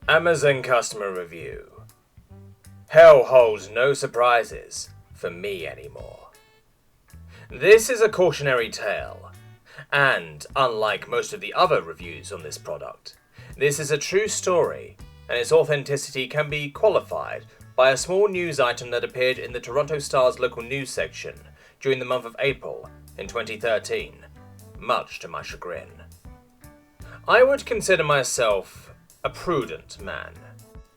Amazon Customer Review. Hell holds no surprises for me anymore. This is a cautionary tale, and unlike most of the other reviews on this product, this is a true story, and its authenticity can be qualified by a small news item that appeared in the Toronto Star's local news section during the month of April in 2013, much to my chagrin. I would consider myself a prudent man,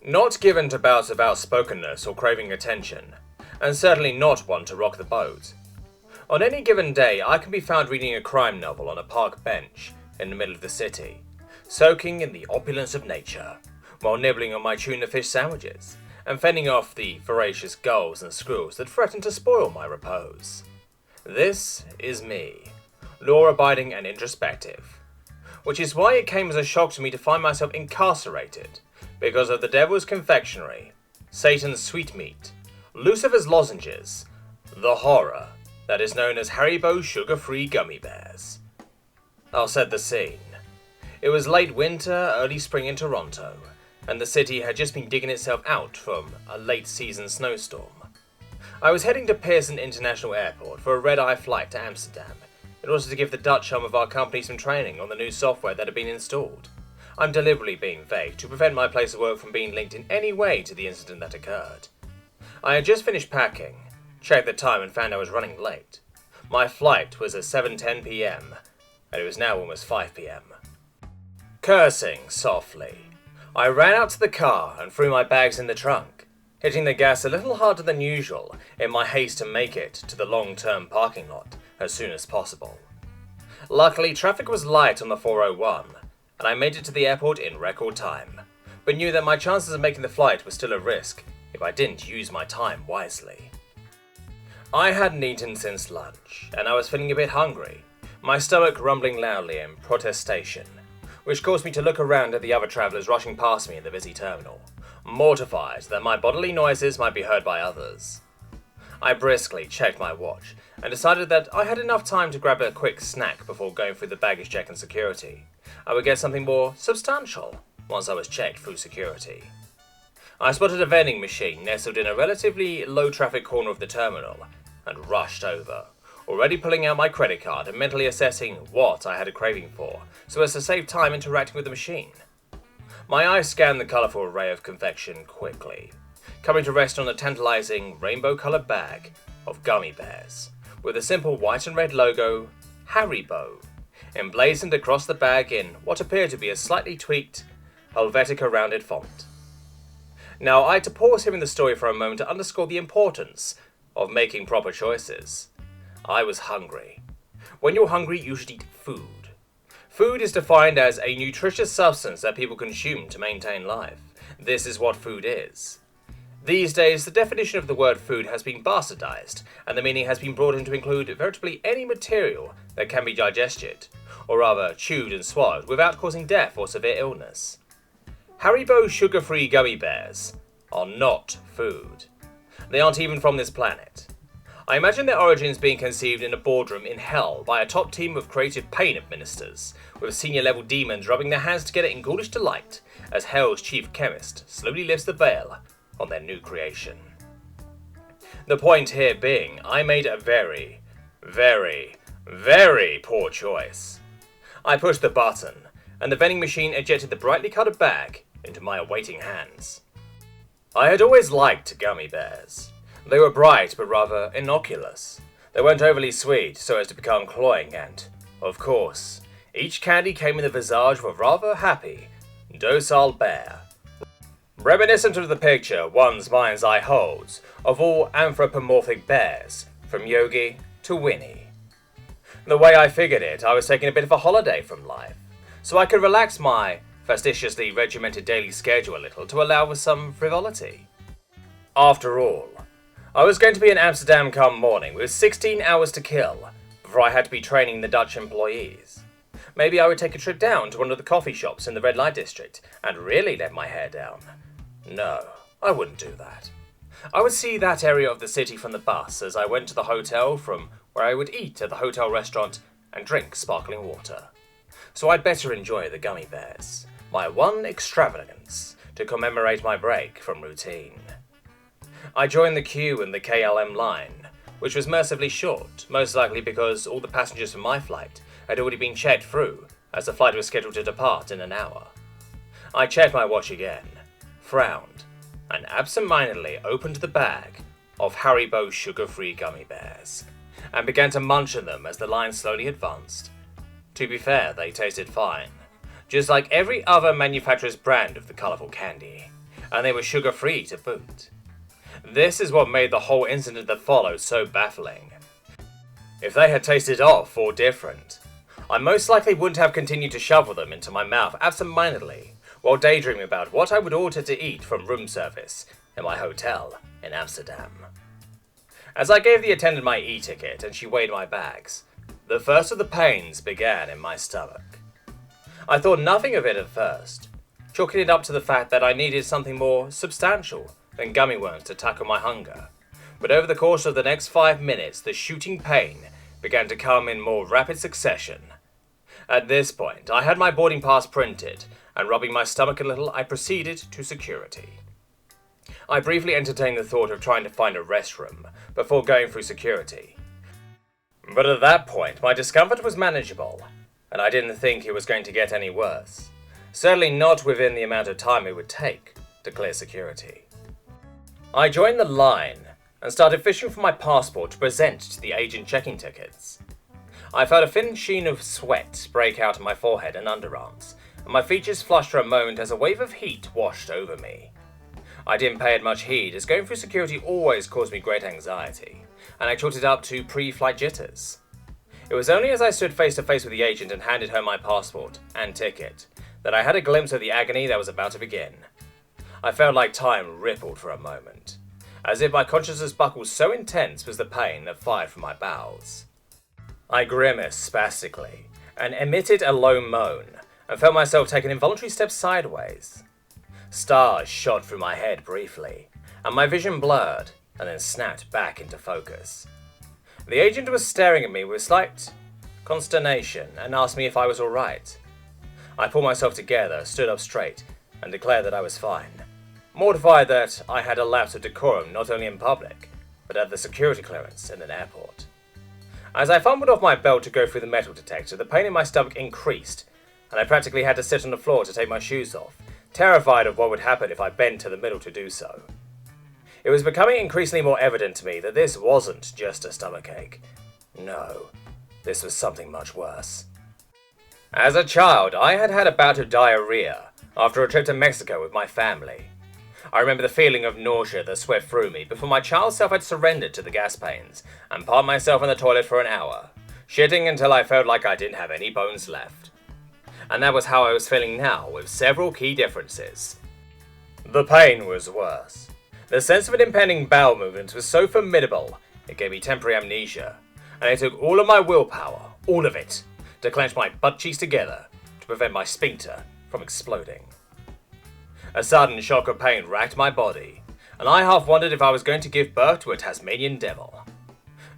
not given to bouts of outspokenness or craving attention, and certainly not one to rock the boat. On any given day, I can be found reading a crime novel on a park bench in the middle of the city, soaking in the opulence of nature, while nibbling on my tuna fish sandwiches, and fending off the voracious gulls and squirrels that threaten to spoil my repose. This is me, law-abiding and introspective, which is why it came as a shock to me to find myself incarcerated because of the devil's confectionery, Satan's sweetmeat, Lucifer's lozenges, the horror that is known as Haribo sugar-free gummy bears. I'll set the scene. It was late winter, early spring in Toronto, and the city had just been digging itself out from a late-season snowstorm. I was heading to Pearson International Airport for a red-eye flight to Amsterdam in order to give the Dutch arm of our company some training on the new software that had been installed. I'm deliberately being vague to prevent my place of work from being linked in any way to the incident that occurred. I had just finished packing, checked the time and found I was running late. My flight was at 7:10 p.m, and it was now almost 5 p.m. Cursing softly, I ran out to the car and threw my bags in the trunk, hitting the gas a little harder than usual in my haste to make it to the long-term parking lot as soon as possible. Luckily, traffic was light on the 401, and I made it to the airport in record time, but knew that my chances of making the flight were still a risk if I didn't use my time wisely. I hadn't eaten since lunch, and I was feeling a bit hungry, my stomach rumbling loudly in protestation, which caused me to look around at the other travellers rushing past me in the busy terminal, mortified that my bodily noises might be heard by others. I briskly checked my watch and decided that I had enough time to grab a quick snack before going through the baggage check and security. I would get something more substantial once I was checked through security. I spotted a vending machine nestled in a relatively low-traffic corner of the terminal and rushed over, already pulling out my credit card and mentally assessing what I had a craving for so as to save time interacting with the machine. My eyes scanned the colourful array of confection quickly, coming to rest on a tantalising rainbow-coloured bag of gummy bears, with a simple white and red logo, Haribo, emblazoned across the bag in what appeared to be a slightly tweaked, Helvetica-rounded font. Now, I had to pause here in the story for a moment to underscore the importance of making proper choices. I was hungry. When you're hungry, you should eat food. Food is defined as a nutritious substance that people consume to maintain life. This is what food is. These days, the definition of the word food has been bastardized, and the meaning has been brought in to include virtually any material that can be digested, or rather chewed and swallowed without causing death or severe illness. Haribo sugar-free gummy bears are not food. They aren't even from this planet. I imagine their origins being conceived in a boardroom in hell by a top team of creative pain administrators, with senior-level demons rubbing their hands together in ghoulish delight as hell's chief chemist slowly lifts the veil on their new creation. The point here being, I made a very, very, very poor choice. I pushed the button, and the vending machine ejected the brightly coloured bag into my awaiting hands. I had always liked gummy bears. They were bright but rather innocuous. They weren't overly sweet so as to become cloying and, of course, each candy came in the visage of a rather happy, docile bear, reminiscent of the picture one's mind's eye holds of all anthropomorphic bears, from Yogi to Winnie. The way I figured it, I was taking a bit of a holiday from life, so I could relax my fastidiously regimented daily schedule a little to allow for some frivolity. After all, I was going to be in Amsterdam come morning with 16 hours to kill before I had to be training the Dutch employees. Maybe I would take a trip down to one of the coffee shops in the red light district and really let my hair down. No, I wouldn't do that. I would see that area of the city from the bus as I went to the hotel, from where I would eat at the hotel restaurant and drink sparkling water. So I'd better enjoy the gummy bears, my one extravagance, to commemorate my break from routine. I joined the queue in the KLM line, which was mercifully short, most likely because all the passengers from my flight had already been checked through, as the flight was scheduled to depart in an hour. I checked my watch again, frowned, and absent-mindedly opened the bag of Haribo sugar-free gummy bears, and began to munch on them as the line slowly advanced. To be fair, they tasted fine, just like every other manufacturer's brand of the colourful candy, and they were sugar-free to boot. This is what made the whole incident that followed so baffling. If they had tasted off or different, I most likely wouldn't have continued to shovel them into my mouth absent-mindedly while daydreaming about what I would order to eat from room service in my hotel in Amsterdam. As I gave the attendant my e-ticket and she weighed my bags, the first of the pains began in my stomach. I thought nothing of it at first, chalking it up to the fact that I needed something more substantial than gummy worms to tackle my hunger. But over the course of the next 5 minutes, the shooting pain began to come in more rapid succession. At this point, I had my boarding pass printed, and rubbing my stomach a little, I proceeded to security. I briefly entertained the thought of trying to find a restroom before going through security. But at that point, my discomfort was manageable, and I didn't think it was going to get any worse. Certainly not within the amount of time it would take to clear security. I joined the line and started fishing for my passport to present to the agent checking tickets. I felt a thin sheen of sweat break out on my forehead and underarms, and my features flushed for a moment as a wave of heat washed over me. I didn't pay it much heed, as going through security always caused me great anxiety, and I chalked it up to pre-flight jitters. It was only as I stood face to face with the agent and handed her my passport and ticket that I had a glimpse of the agony that was about to begin. I felt like time rippled for a moment, as if my consciousness buckled, so intense was the pain that fired from my bowels. I grimaced spastically and emitted a low moan, and felt myself take an involuntary step sideways. Stars shot through my head briefly, and my vision blurred and then snapped back into focus. The agent was staring at me with slight consternation and asked me if I was alright. I pulled myself together, stood up straight, and declared that I was fine, mortified that I had a lapse of decorum not only in public, but at the security clearance in an airport. As I fumbled off my belt to go through the metal detector, the pain in my stomach increased, and I practically had to sit on the floor to take my shoes off, terrified of what would happen if I bent to the middle to do so. It was becoming increasingly more evident to me that this wasn't just a stomachache. No, this was something much worse. As a child, I had had a bout of diarrhea after a trip to Mexico with my family. I remember the feeling of nausea that swept through me before my child self had surrendered to the gas pains and parked myself in the toilet for an hour, shitting until I felt like I didn't have any bones left. And that was how I was feeling now, with several key differences. The pain was worse. The sense of an impending bowel movement was so formidable, it gave me temporary amnesia, and it took all of my willpower, all of it, to clench my butt cheeks together to prevent my sphincter from exploding. A sudden shock of pain racked my body, and I half wondered if I was going to give birth to a Tasmanian devil.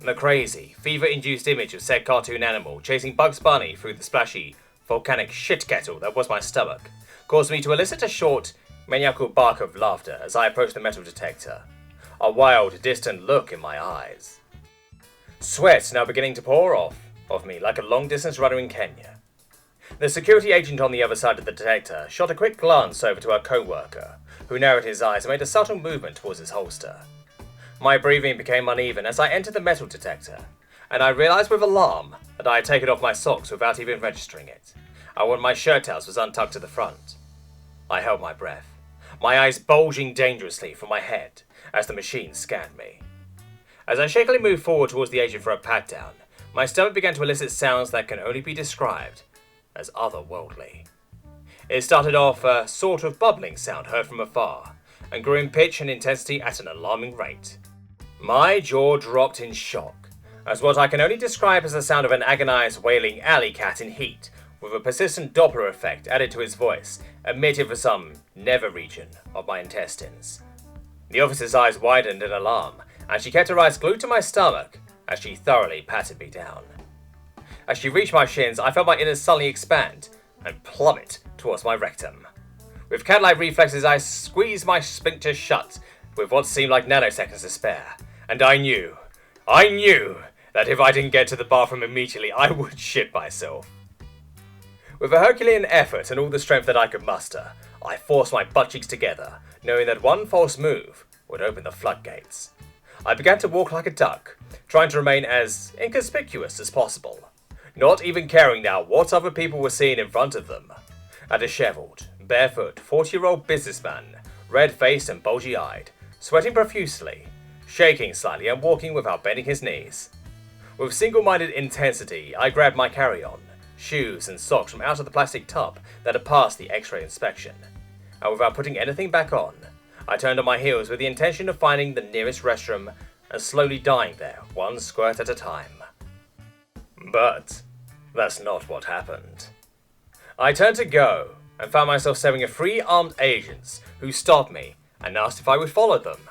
The crazy, fever-induced image of said cartoon animal chasing Bugs Bunny through the splashy, volcanic shit kettle that was my stomach caused me to elicit a short, maniacal bark of laughter as I approached the metal detector, a wild, distant look in my eyes. Sweat now beginning to pour off of me like a long-distance runner in Kenya. The security agent on the other side of the detector shot a quick glance over to our co-worker, who narrowed his eyes and made a subtle movement towards his holster. My breathing became uneven as I entered the metal detector, and I realized with alarm that I had taken off my socks without even registering it, and one of my shirt tails was untucked to the front. I held my breath, my eyes bulging dangerously from my head as the machine scanned me. As I shakily moved forward towards the agent for a pat-down, my stomach began to elicit sounds that can only be described as otherworldly. It started off a sort of bubbling sound heard from afar, and grew in pitch and intensity at an alarming rate. My jaw dropped in shock, as what I can only describe as the sound of an agonized wailing alley cat in heat, with a persistent Doppler effect added to his voice, emitted from some nether region of my intestines. The officer's eyes widened in alarm, and she kept her eyes glued to my stomach as she thoroughly patted me down. As she reached my shins, I felt my innards suddenly expand and plummet towards my rectum. With cat-like reflexes, I squeezed my sphincter shut with what seemed like nanoseconds to spare. And I knew that if I didn't get to the bathroom immediately, I would shit myself. With a Herculean effort and all the strength that I could muster, I forced my butt cheeks together, knowing that one false move would open the floodgates. I began to walk like a duck, trying to remain as inconspicuous as possible, not even caring now what other people were seeing in front of them. A dishevelled, barefoot, 40-year-old businessman, red-faced and bulgy-eyed, sweating profusely, shaking slightly and walking without bending his knees. With single-minded intensity, I grabbed my carry-on, shoes and socks from out of the plastic tub that had passed the X-ray inspection, and without putting anything back on, I turned on my heels with the intention of finding the nearest restroom and slowly dying there, one squirt at a time. But that's not what happened. I turned to go, and found myself staring at 3 armed agents who stopped me and asked if I would follow them.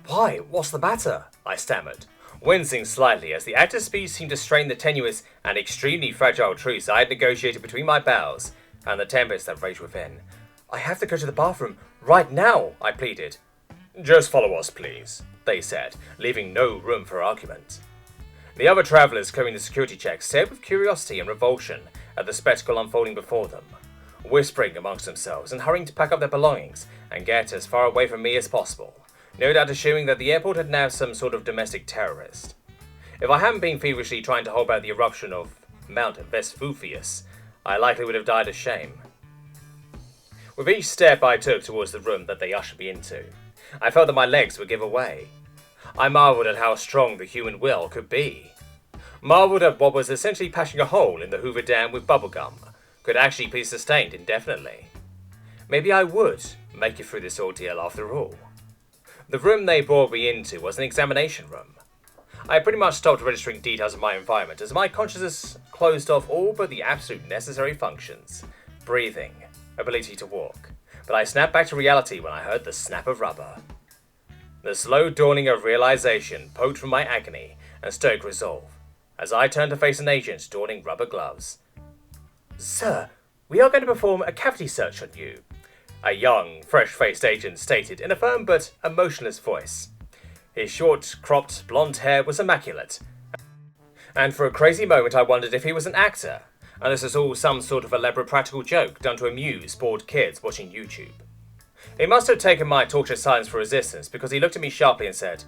"Why? What's the matter?" I stammered, wincing slightly as the actor's speech seemed to strain the tenuous and extremely fragile truce I had negotiated between my bowels and the tempest that raged within. "I have to go to the bathroom right now," I pleaded. "Just follow us, please," they said, leaving no room for argument. The other travellers clearing the security checks stared with curiosity and revulsion at the spectacle unfolding before them, whispering amongst themselves and hurrying to pack up their belongings and get as far away from me as possible, no doubt assuming that the airport had now some sort of domestic terrorist. If I hadn't been feverishly trying to hold back the eruption of Mount Vesuvius, I likely would have died of shame. With each step I took towards the room that they ushered me into, I felt that my legs would give away. I marvelled at how strong the human will could be. Marvelled at what was essentially patching a hole in the Hoover Dam with bubblegum could actually be sustained indefinitely. Maybe I would make it through this ordeal after all. The room they brought me into was an examination room. I had pretty much stopped registering details of my environment as my consciousness closed off all but the absolute necessary functions: breathing, ability to walk. But I snapped back to reality when I heard the snap of rubber. The slow dawning of realization poked from my agony and stoic resolve as I turned to face an agent donning rubber gloves. "Sir, we are going to perform a cavity search on you," a young, fresh-faced agent stated in a firm but emotionless voice. His short, cropped, blonde hair was immaculate, and for a crazy moment I wondered if he was an actor, and this was all some sort of elaborate practical joke done to amuse bored kids watching YouTube. He must have taken my tortured silence for resistance because he looked at me sharply and said,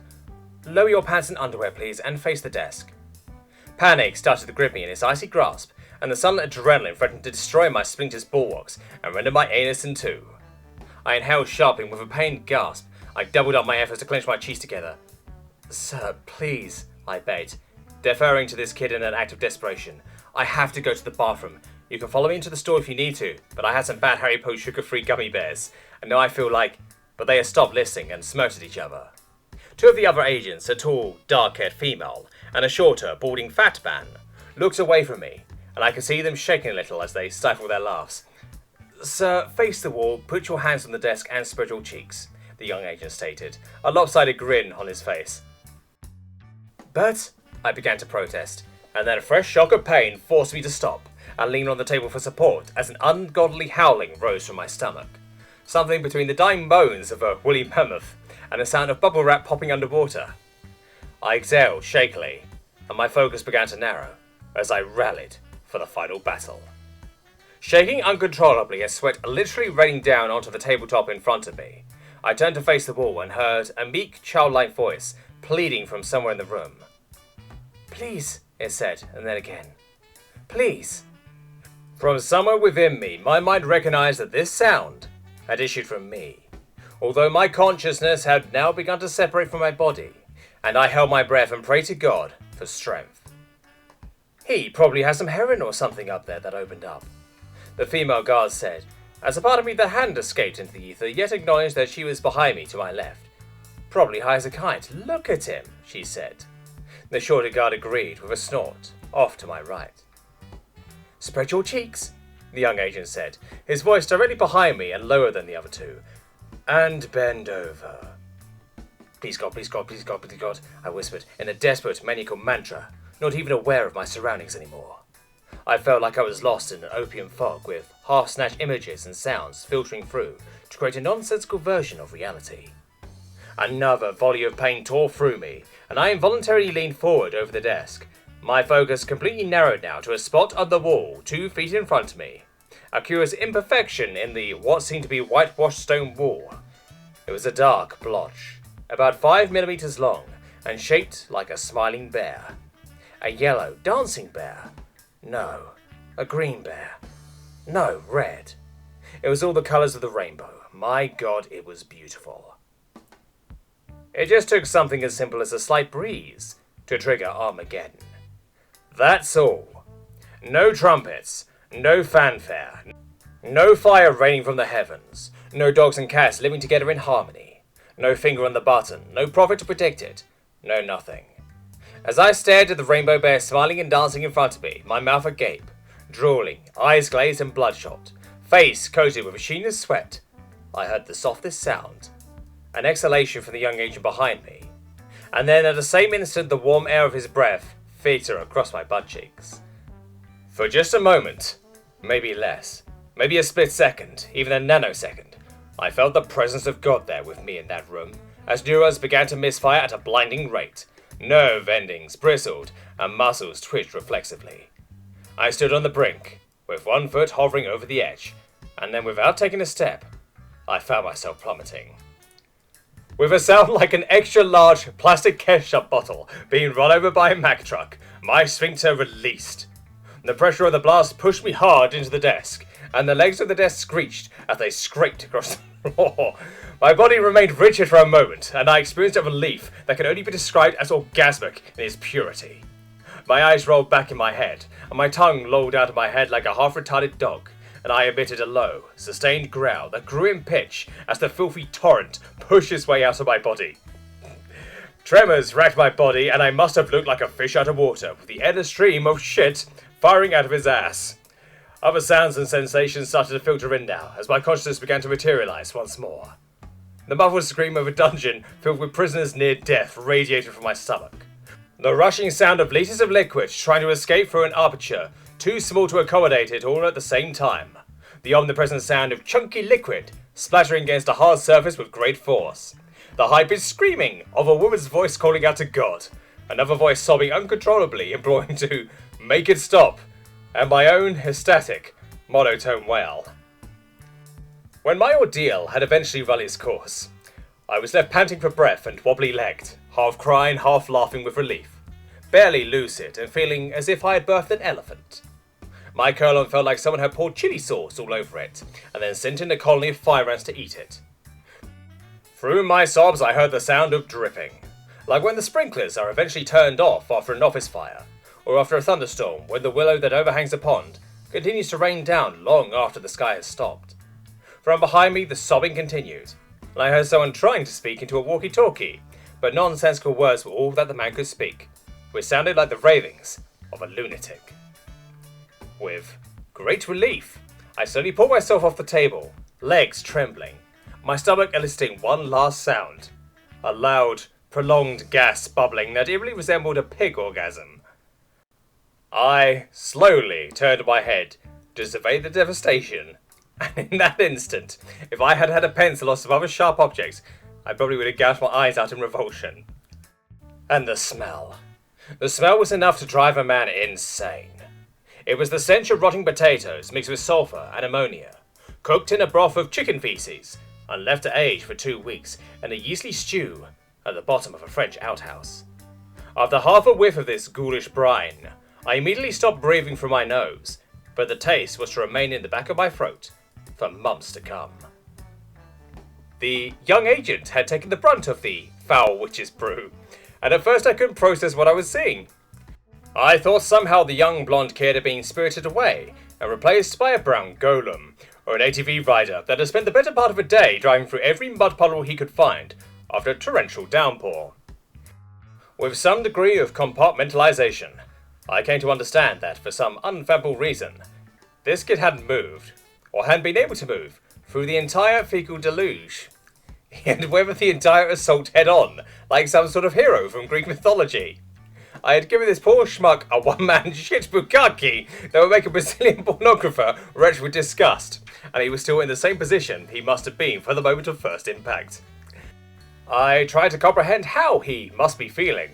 "Lower your pants and underwear, please, and face the desk." Panic started to grip me in its icy grasp, and the sullen adrenaline threatened to destroy my splinter's bulwarks and render my anus in two. I inhaled sharply, and with a pained gasp, I doubled up my efforts to clench my cheeks together. "Sir, please," I begged, deferring to this kid in an act of desperation. "I have to go to the bathroom. You can follow me into the store if you need to, but I had some bad Harry Potter sugar-free gummy bears, and now I feel like..." But they had stopped listening and smirked at each other. 2 of the other agents, a tall, dark-haired female, and a shorter, balding fat man, looked away from me, and I could see them shaking a little as they stifled their laughs. "Sir, face the wall, put your hands on the desk and spread your cheeks," the young agent stated, a lopsided grin on his face. "But," I began to protest, and then a fresh shock of pain forced me to stop and lean on the table for support as an ungodly howling rose from my stomach, something between the dying moans of a woolly mammoth and the sound of bubble wrap popping underwater. I exhaled shakily, and my focus began to narrow as I rallied for the final battle. Shaking uncontrollably and sweat literally raining down onto the tabletop in front of me, I turned to face the wall and heard a meek, childlike voice pleading from somewhere in the room. "Please," it said, and then again. "Please." From somewhere within me, my mind recognized that this sound had issued from me, although my consciousness had now begun to separate from my body, and I held my breath and prayed to God for strength. "He probably has some heroin or something up there that opened up," the female guard said, as a part of me that hadn't escaped into the ether yet acknowledged that she was behind me to my left. "Probably high as a kite. Look at him," she said. The shorter guard agreed with a snort, off to my right. "Spread your cheeks," the young agent said, his voice directly behind me and lower than the other 2. "And bend over." "Please God, please God, please God, please God," I whispered in a desperate, maniacal mantra, not even aware of my surroundings anymore. I felt like I was lost in an opium fog with half-snatched images and sounds filtering through to create a nonsensical version of reality. Another volley of pain tore through me, and I involuntarily leaned forward over the desk, my focus completely narrowed now to a spot on the wall 2 feet in front of me. A curious imperfection in the what seemed to be whitewashed stone wall. It was a dark blotch, about 5 millimeters long, and shaped like a smiling bear. A yellow dancing bear. No, a green bear. No, red. It was all the colours of the rainbow. My God, it was beautiful. It just took something as simple as a slight breeze to trigger Armageddon. That's all. No trumpets, no fanfare, no fire raining from the heavens, no dogs and cats living together in harmony, no finger on the button, no prophet to predict it, no nothing. As I stared at the rainbow bear smiling and dancing in front of me, my mouth agape, drooling, eyes glazed and bloodshot, face coated with a sheen of sweat, I heard the softest sound, an exhalation from the young agent behind me, and then at the same instant the warm air of his breath filtered across my butt cheeks. For just a moment, maybe less, maybe a split second, even a nanosecond, I felt the presence of God there with me in that room, as neurons began to misfire at a blinding rate. Nerve endings bristled, and muscles twitched reflexively. I stood on the brink, with one foot hovering over the edge, and then without taking a step, I found myself plummeting. With a sound like an extra-large plastic ketchup bottle being run over by a Mack truck, my sphincter released. The pressure of the blast pushed me hard into the desk, and the legs of the desk screeched as they scraped across the floor. My body remained rigid for a moment, and I experienced a relief that can only be described as orgasmic in its purity. My eyes rolled back in my head, and my tongue lolled out of my head like a half-retarded dog, and I emitted a low, sustained growl that grew in pitch as the filthy torrent pushed its way out of my body. Tremors racked my body, and I must have looked like a fish out of water, with the endless stream of shit firing out of his ass. Other sounds and sensations started to filter in now, as my consciousness began to materialize once more. The muffled scream of a dungeon filled with prisoners near death radiated from my stomach. The rushing sound of liters of liquid trying to escape through an aperture too small to accommodate it all at the same time. The omnipresent sound of chunky liquid splattering against a hard surface with great force. The high-pitched screaming of a woman's voice calling out to God. Another voice sobbing uncontrollably, imploring to make it stop. And my own ecstatic, monotone wail. When my ordeal had eventually run its course, I was left panting for breath and wobbly-legged, half crying, half laughing with relief, barely lucid and feeling as if I had birthed an elephant. My colon felt like someone had poured chili sauce all over it, and then sent in a colony of fire ants to eat it. Through my sobs I heard the sound of dripping, like when the sprinklers are eventually turned off after an office fire, or after a thunderstorm when the willow that overhangs a pond continues to rain down long after the sky has stopped. From behind me the sobbing continued, and I heard someone trying to speak into a walkie-talkie, but nonsensical words were all that the man could speak, which sounded like the ravings of a lunatic. With great relief, I slowly pulled myself off the table, legs trembling, my stomach eliciting one last sound, a loud, prolonged gas bubbling that eerily resembled a pig orgasm. I slowly turned my head to survey the devastation, and in that instant, if I had had a pencil or some other sharp object, I probably would have gouged my eyes out in revulsion. And the smell. The smell was enough to drive a man insane. It was the stench of rotting potatoes mixed with sulfur and ammonia, cooked in a broth of chicken feces, and left to age for 2 weeks in a yeasty stew at the bottom of a French outhouse. After half a whiff of this ghoulish brine, I immediately stopped breathing through my nose, but the taste was to remain in the back of my throat for months to come. The young agent had taken the brunt of the foul witch's brew, and at first I couldn't process what I was seeing. I thought somehow the young blonde kid had been spirited away and replaced by a brown golem, or an ATV rider that had spent the better part of a day driving through every mud puddle he could find after a torrential downpour. With some degree of compartmentalization, I came to understand that for some unfathomable reason, this kid hadn't moved, or hadn't been able to move, through the entire fecal deluge. He had weathered the entire assault head-on, like some sort of hero from Greek mythology. I had given this poor schmuck a one-man shit bukkake that would make a Brazilian pornographer retch with disgust, and he was still in the same position he must have been for the moment of first impact. I tried to comprehend how he must be feeling,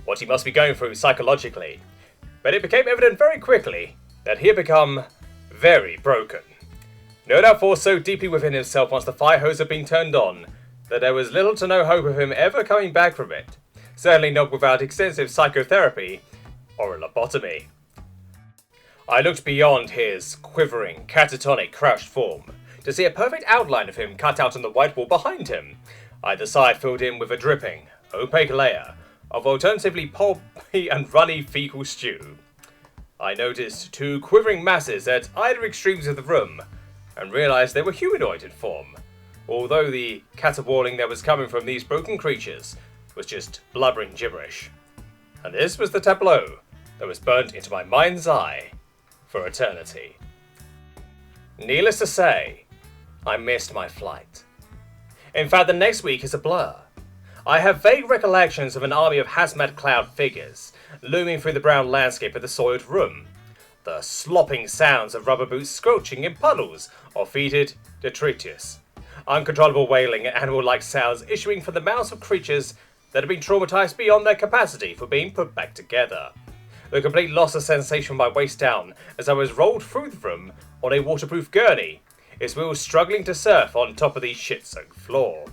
what he must be going through psychologically, but it became evident very quickly that he had become very broken. No doubt forced so deeply within himself once the fire hose had been turned on, that there was little to no hope of him ever coming back from it, certainly not without extensive psychotherapy or a lobotomy. I looked beyond his quivering, catatonic, crouched form to see a perfect outline of him cut out on the white wall behind him, either side filled in with a dripping, opaque layer of alternatively pulpy and runny fecal stew. I noticed two quivering masses at either extremes of the room, and realised they were humanoid in form, although the caterwauling that was coming from these broken creatures was just blubbering gibberish. And this was the tableau that was burnt into my mind's eye for eternity. Needless to say, I missed my flight. In fact, the next week is a blur. I have vague recollections of an army of hazmat-clad figures looming through the brown landscape of the soiled room, the slopping sounds of rubber boots squelching in puddles of fetid detritus, uncontrollable wailing and animal-like sounds issuing from the mouths of creatures that had been traumatized beyond their capacity for being put back together. The complete loss of sensation from my waist down as I was rolled through the room on a waterproof gurney, its wheels struggling to surf on top of the shit-soaked floor.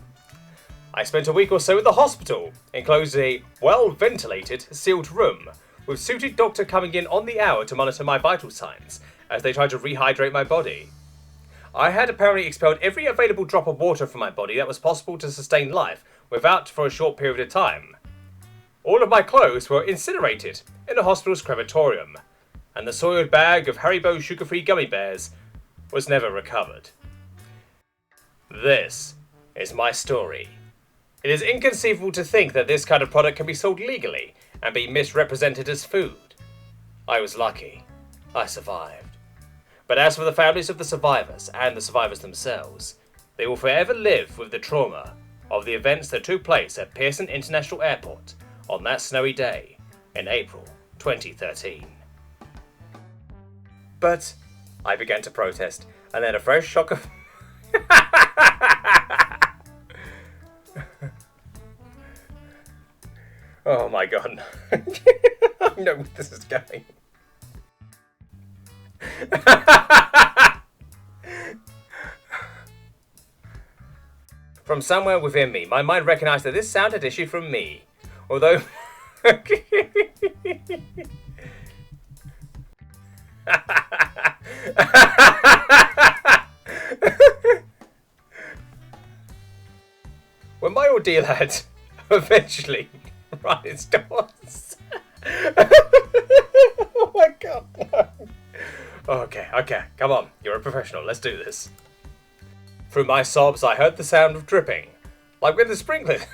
I spent a week or so at the hospital, enclosed in a well-ventilated, sealed room, with suited doctor coming in on the hour to monitor my vital signs as they tried to rehydrate my body. I had apparently expelled every available drop of water from my body that was possible to sustain life without for a short period of time. All of my clothes were incinerated in the hospital's crematorium, and the soiled bag of Haribo sugar-free gummy bears was never recovered. This is my story. It is inconceivable to think that this kind of product can be sold legally and be misrepresented as food. I was lucky. I survived. But as for the families of the survivors and the survivors themselves, they will forever live with the trauma of the events that took place at Pearson International Airport on that snowy day in April 2013. But I began to protest, and then a fresh shock of oh my god. I know where this is going. From somewhere within me, my mind recognized that this sound had issued from me. Although when my ordeal had eventually run its course. Oh my god, no. Okay, come on, you're a professional, let's do this. Through my sobs, I heard the sound of dripping, like when the sprinklers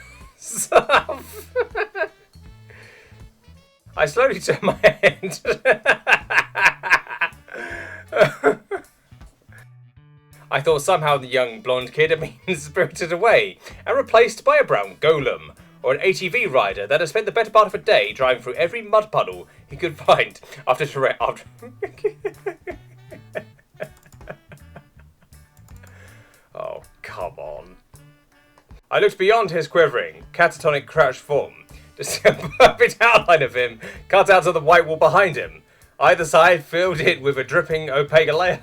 off. I slowly turned my head. I thought somehow the young blonde kid had been spirited away and replaced by a brown golem, or an ATV rider that had spent the better part of a day driving through every mud puddle he could find after Oh, come on. I looked beyond his quivering, catatonic crouched form to see a perfect outline of him cut out of the white wall behind him, either side filled in with a dripping, opaque layer.